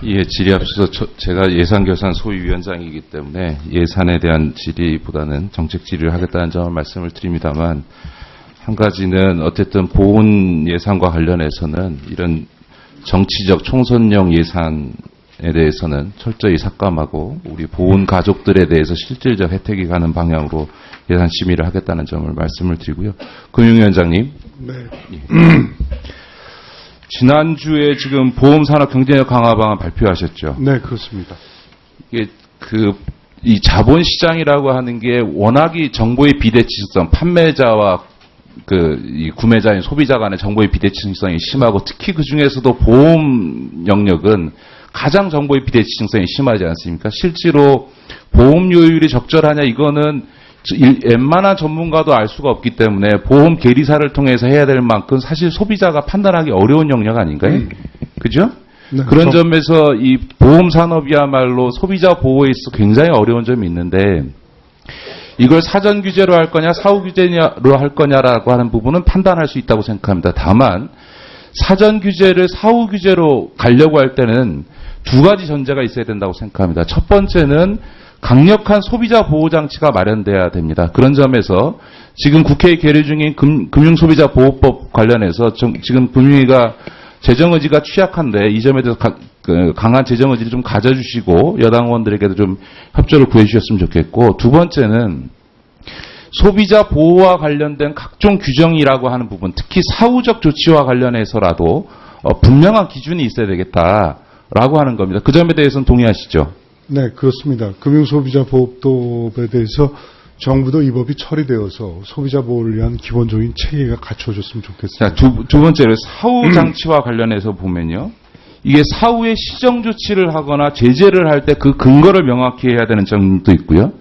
예, 질의 앞서서 제가 예산결산 소위위원장이기 때문에 예산에 대한 질의보다는 정책 질의를 하겠다는 점을 말씀을 드립니다만, 한 가지는 어쨌든 보훈 예산과 관련해서는 이런 정치적 총선용 예산에 대해서는 철저히 삭감하고 우리 보훈 가족들에 대해서 실질적 혜택이 가는 방향으로 예산 심의를 하겠다는 점을 말씀을 드리고요. 금융위원장님. 네. 예. 지난주에 지금 보험산업 경쟁력 강화 방안 발표하셨죠? 네, 그렇습니다. 이게 이 자본시장이라고 하는 게 워낙이 정보의 비대칭성, 판매자와 이 구매자인 소비자 간의 정보의 비대칭성이 심하고, 특히 그 중에서도 보험 영역은 가장 정보의 비대칭성이 심하지 않습니까? 실제로 보험료율이 적절하냐, 이거는 웬만한 전문가도 알 수가 없기 때문에 보험 계리사를 통해서 해야 될 만큼 사실 소비자가 판단하기 어려운 영역 아닌가요? 그죠? 네, 그런 점에서 이 보험 산업이야말로 소비자 보호에 있어서 굉장히 어려운 점이 있는데, 이걸 사전 규제로 할 거냐, 사후 규제로 할 거냐라고 하는 부분은 판단할 수 있다고 생각합니다. 다만 사전 규제를 사후 규제로 가려고 할 때는 두 가지 전제가 있어야 된다고 생각합니다. 첫 번째는 강력한 소비자 보호 장치가 마련돼야 됩니다. 그런 점에서 지금 국회에 계류 중인 금융소비자보호법 관련해서 지금 금융위가 재정의지가 취약한데, 이 점에 대해서 강한 재정의지를 좀 가져주시고 여당 의원들에게도 좀 협조를 구해주셨으면 좋겠고, 두 번째는 소비자 보호와 관련된 각종 규정이라고 하는 부분, 특히 사후적 조치와 관련해서라도 분명한 기준이 있어야 되겠다라고 하는 겁니다. 그 점에 대해서는 동의하시죠? 네, 그렇습니다. 금융소비자보호법에 대해서 정부도 이 법이 처리되어서 소비자 보호를 위한 기본적인 체계가 갖춰졌으면 좋겠습니다. 자, 두 번째로 사후 장치와 관련해서 보면요, 이게 사후에 시정 조치를 하거나 제재를 할 때 그 근거를 명확히 해야 되는 점도 있고요.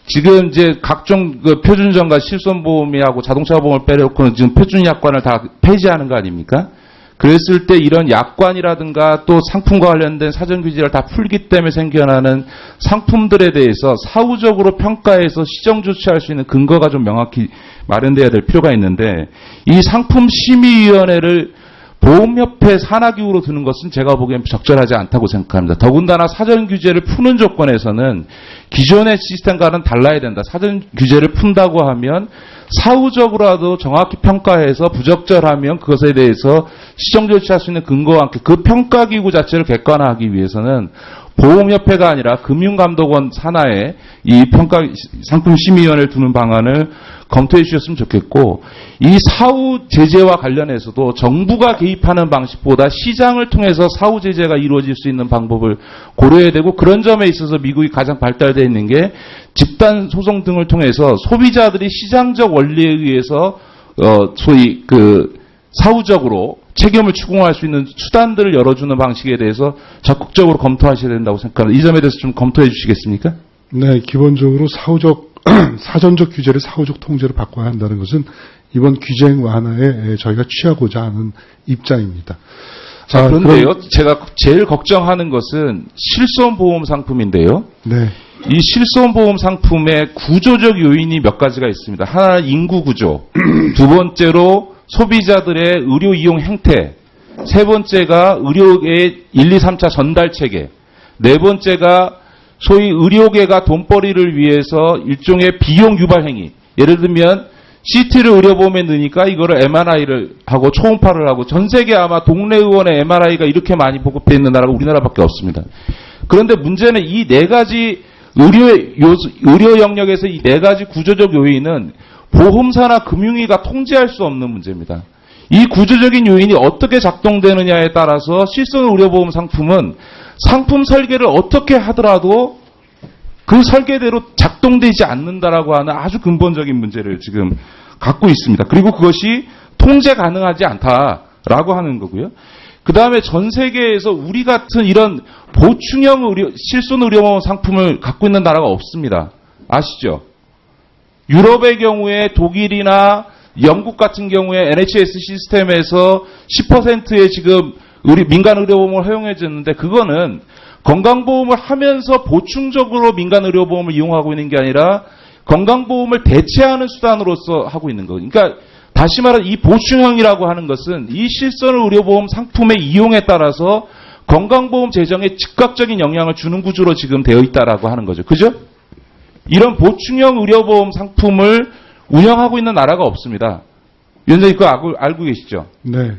지금 이제 각종 표준점과 실손보험이하고 자동차 보험을 빼놓고는 지금 표준 약관을 다 폐지하는 거 아닙니까? 그랬을 때 이런 약관이라든가 또 상품과 관련된 사전 규제를 다 풀기 때문에 생겨나는 상품들에 대해서 사후적으로 평가해서 시정 조치할 수 있는 근거가 좀 명확히 마련돼야 될 필요가 있는데, 이 상품심의위원회를 보험협회 산하기구로 두는 것은 제가 보기엔 적절하지 않다고 생각합니다. 더군다나 사전 규제를 푸는 조건에서는 기존의 시스템과는 달라야 된다. 사전 규제를 푼다고 하면 사후적으로라도 정확히 평가해서 부적절하면 그것에 대해서 시정 조치할 수 있는 근거와 함께 그 평가기구 자체를 객관화하기 위해서는 보험협회가 아니라 금융감독원 산하에 이 상품심의위원회를 두는 방안을 검토해 주셨으면 좋겠고, 이 사후 제재와 관련해서도 정부가 개입하는 방식보다 시장을 통해서 사후 제재가 이루어질 수 있는 방법을 고려해야 되고, 그런 점에 있어서 미국이 가장 발달되어 있는 게 집단 소송 등을 통해서 소비자들이 시장적 원리에 의해서 소위 사후적으로 책임을 추궁할 수 있는 수단들을 열어주는 방식에 대해서 적극적으로 검토하셔야 된다고 생각합니다. 이 점에 대해서 좀 검토해 주시겠습니까? 네, 기본적으로 사전적 규제를 사후적 통제로 바꿔야 한다는 것은 이번 규정 완화에 저희가 취하고자 하는 입장입니다. 자, 그런데요, 제가 제일 걱정하는 것은 실손보험 상품인데요. 네. 이 실손보험 상품의 구조적 요인이 몇 가지가 있습니다. 하나는 인구 구조, 두 번째로 소비자들의 의료 이용 행태, 세 번째가 의료의 1, 2, 3차 전달 체계, 네 번째가 소위 의료계가 돈벌이를 위해서 일종의 비용 유발 행위. 예를 들면 CT를 의료보험에 넣으니까 이거를 MRI를 하고 초음파를 하고, 전 세계 아마 동네 의원의 MRI가 이렇게 많이 보급되어 있는 나라가 우리나라밖에 없습니다. 그런데 문제는 이 네 가지 의료 영역에서 이 네 가지 구조적 요인은 보험사나 금융위가 통제할 수 없는 문제입니다. 이 구조적인 요인이 어떻게 작동되느냐에 따라서 실손 의료보험 상품은 상품 설계를 어떻게 하더라도 그 설계대로 작동되지 않는다라고 하는 아주 근본적인 문제를 지금 갖고 있습니다. 그리고 그것이 통제 가능하지 않다라고 하는 거고요. 그 다음에 전 세계에서 우리 같은 이런 보충형 실손 의료보험 상품을 갖고 있는 나라가 없습니다. 아시죠? 유럽의 경우에 독일이나 영국 같은 경우에 NHS 시스템에서 10%의 지금 민간 의료보험을 허용해 줬는데, 그거는 건강보험을 하면서 보충적으로 민간 의료보험을 이용하고 있는 게 아니라 건강보험을 대체하는 수단으로서 하고 있는 거예요. 그러니까 다시 말해 이 보충형이라고 하는 것은 이 실손 의료보험 상품의 이용에 따라서 건강보험 재정에 즉각적인 영향을 주는 구조로 지금 되어 있다라고 하는 거죠. 그죠? 이런 보충형 의료보험 상품을 운영하고 있는 나라가 없습니다. 위원장님 그거 알고 계시죠? 네.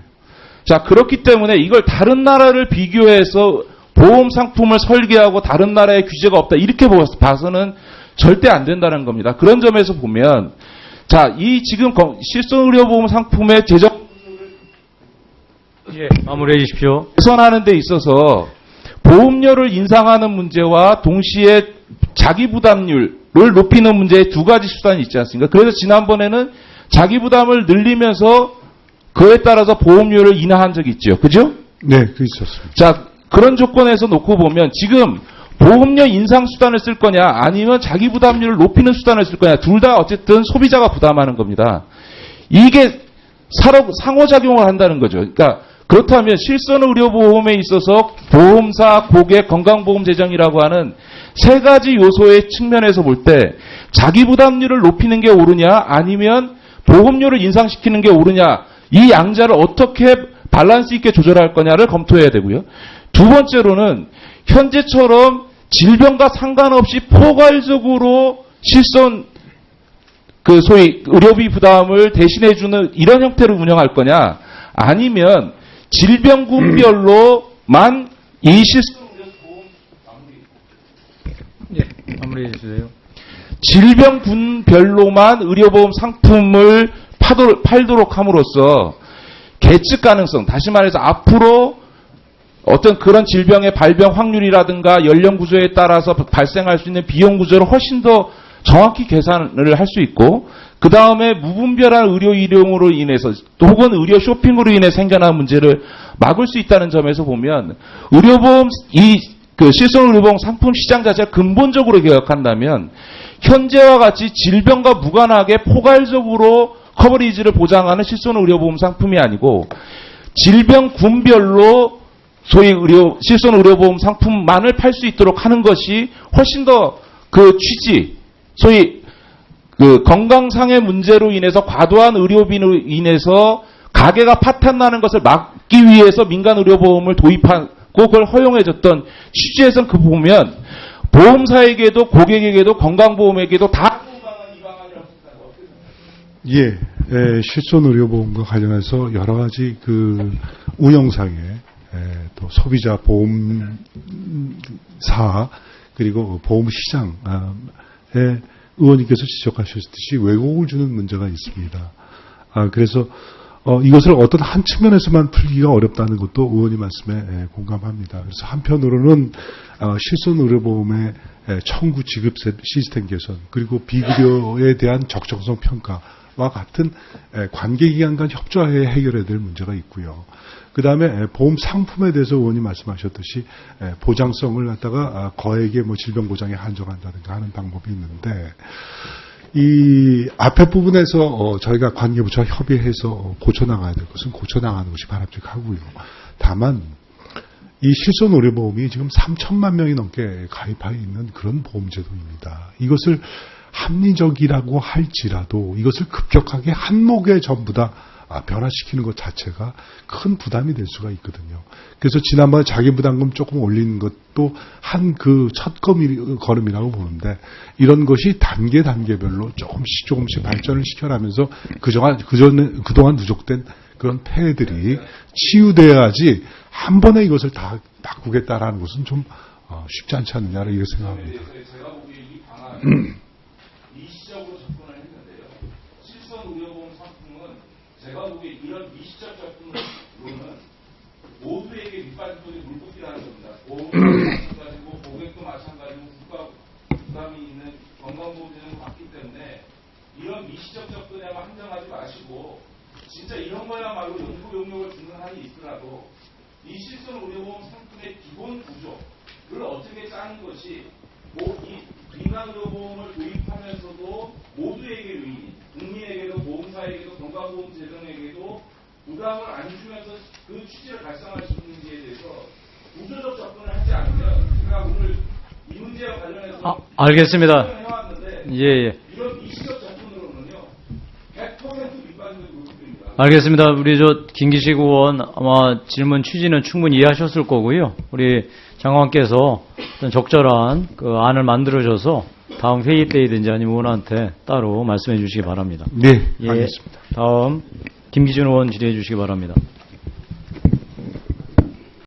자, 그렇기 때문에 이걸 다른 나라를 비교해서 보험 상품을 설계하고 다른 나라의 규제가 없다. 이렇게 봐서는 절대 안 된다는 겁니다. 그런 점에서 보면, 자, 이 지금 실손의료보험 상품의 재정 예, 마무리해 주십시오. 개선하는 데 있어서 보험료를 인상하는 문제와 동시에 자기 부담률을 높이는 문제의 두 가지 수단이 있지 않습니까? 그래서 지난번에는 자기 부담을 늘리면서 그에 따라서 보험료를 인하한 적이 있죠. 그죠? 네, 그 있었습니다. 자, 그런 조건에서 놓고 보면 지금 보험료 인상 수단을 쓸 거냐 아니면 자기 부담률을 높이는 수단을 쓸 거냐 둘 다 어쨌든 소비자가 부담하는 겁니다. 이게 상호작용을 한다는 거죠. 그러니까 그렇다면 실손의료보험에 있어서 보험사, 고객, 건강보험 재정이라고 하는 세 가지 요소의 측면에서 볼 때 자기 부담률을 높이는 게 옳으냐 아니면 보험료를 인상시키는 게 옳으냐 이 양자를 어떻게 밸런스 있게 조절할 거냐를 검토해야 되고요. 두 번째로는 현재처럼 질병과 상관없이 포괄적으로 실손 소위 의료비 부담을 대신해주는 이런 형태를 운영할 거냐 아니면 질병군별로만 이 실손 예, 마무리해 주세요. 질병군별로만 의료보험 상품을 팔도록 함으로써 계측 가능성, 다시 말해서 앞으로 어떤 그런 질병의 발병 확률이라든가 연령 구조에 따라서 발생할 수 있는 비용 구조를 훨씬 더 정확히 계산을 할 수 있고, 그 다음에 무분별한 의료 이용으로 인해서 혹은 의료 쇼핑으로 인해 생겨난 문제를 막을 수 있다는 점에서 보면 의료보험 실손의료보험 상품 시장 자체를 근본적으로 개혁한다면 현재와 같이 질병과 무관하게 포괄적으로 커버리지를 보장하는 실손의료보험 상품이 아니고 질병군별로 소위 실손의료보험 상품만을 팔 수 있도록 하는 것이 훨씬 더 그 취지, 소위 건강상의 문제로 인해서 과도한 의료비로 인해서 가계가 파탄나는 것을 막기 위해서 민간의료보험을 도입하고 그걸 허용해줬던 취지에선 보면 보험사에게도 고객에게도 건강보험에게도 다 예, 실손의료보험과 관련해서 여러 가지 운영상의 또 소비자 보험사 그리고 보험시장에 의원님께서 지적하셨듯이 왜곡을 주는 문제가 있습니다. 그래서 이것을 어떤 한 측면에서만 풀기가 어렵다는 것도 의원님 말씀에 공감합니다. 그래서 한편으로는 실손의료보험의 청구 지급 시스템 개선 그리고 비급여에 대한 적정성 평가와 같은 관계기관 간 협조하에 해결해야 될 문제가 있고요. 그 다음에 보험 상품에 대해서 의원님 말씀하셨듯이 보장성을 갖다가 거액의 질병보장에 한정한다든가 하는 방법이 있는데 이 앞에 부분에서 저희가 관계부처와 협의해서 고쳐나가야 될 것은 고쳐나가는 것이 바람직하고요. 다만 이 실손의료보험이 지금 3천만 명이 넘게 가입하여 있는 그런 보험제도입니다. 이것을 합리적이라고 할지라도 이것을 급격하게 한목에 전부 다 변화시키는 것 자체가 큰 부담이 될 수가 있거든요. 그래서 지난번에 자기부담금 조금 올리는 것도 한 첫 걸음이라고 보는데 이런 것이 단계별로 조금씩 발전을 시켜나면서 그동안 누적된 그런 폐해들이 치유돼야지 한 번에 이것을 다 바꾸겠다라는 것은 좀 쉽지 않지 않느냐 이렇게 생각합니다. 제가 보기에 이 방안은 미시적으로 접근을 했는데요. 실손의료보험 상품은 제가 보기에 이런 미시적 접근으로는 모두에게 밑빠진 물붓기라는 겁니다. 보험도 마찬가지고 고객도 마찬가지고 국가 부담이 있는 건강보험제도가 맞기 때문에 이런 미시적 접근에만 한정하지 마시고 진짜 이런 거야말로 연구 용역을 주는 한이 있더라도 이 실손의료보험 상품의 기본 구조를 어떻게 짜는 것이 이 민간의료보험을 도입하면서도 모두에게 유익, 국민에게도 보험사에게도 건강보험 재정에게도 부담을 안 주면서 그 취지를 달성할 수 있는지에 대해서 구조적 접근을 하지 않으면 제가 오늘 이 문제와 관련해서 알겠습니다. 해왔는데 예. 이런 미시적 접근으로는요 100% 밑빠진 물품입니다. 알겠습니다. 우리 김기식 의원 아마 질문 취지는 충분히 이해하셨을 거고요. 우리 장관께서 어떤 적절한 그 안을 만들어줘서 다음 회의 때이든지 아니면 의원한테 따로 말씀해 주시기 바랍니다. 네, 예, 알겠습니다. 다음 김기준 의원 질의해 주시기 바랍니다.